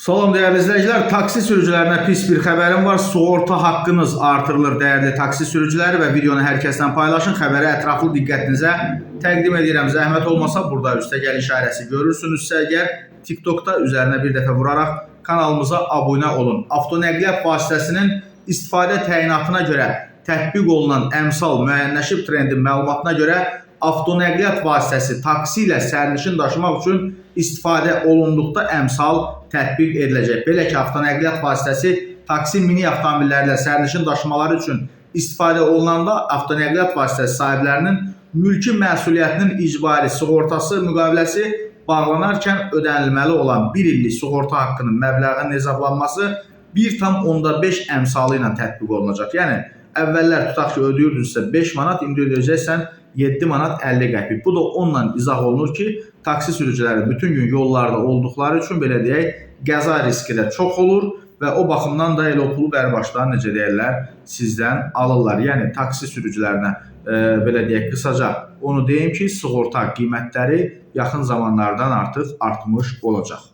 Salam değerli izleyiciler, taksi sürücülerine pis bir xəbərim var. Sığorta haqqınız artırılır değerli taksi sürücüləri və videonu hər kəsdən paylaşın. Xəbəri ətraflı diqqətinizə təqdim edirəm. Zəhmət olmasa burada üstəgəl işarəsi görürsünüzsə əgər TikTokda üzərinə bir dəfə vuraraq kanalımıza abunə olun. Avtonəqliyyat vasitəsinin istifadə təyinatına görə tətbiq olunan əmsal müəyyənləşib trendin məlumatına görə avtonəqliyyat vasitəsi taksi ilə sərnişin daşımaq üçün istifadə olunduqda əmsal tətbiq ediləcək. Belə ki, avtonəqliyyat vasitəsi taksi mini avtomobillərlə sərnişin daşımaları üçün istifadə olunanda avtonəqliyyat vasitəsi sahiblərinin mülki məsuliyyətinin icbari sığortası müqaviləsi bağlanarkən ödənilməli olan 1 illik sığorta haqqının məbləğinin hesablanması 1,5 əmsalı ilə tətbiq olunacaq. Yəni, əvvəllər tutaq ki, ödəyirdinizsə 5 manat, indi ödəyəcəksən 7 manat 50 qəpik. Bu da onunla izah olunur ki, taksi sürücüləri bütün gün yollarda olduqları üçün belə deyək, qəza riski də çox olur və o baxımdan da elə o pulu bərbaşdan necə deyirlər, sizdən alırlar. Yəni, taksi sürücülərinə belə deyək, qısaca onu deyim ki, sığorta qiymətləri yaxın zamanlardan artıq artmış olacaq.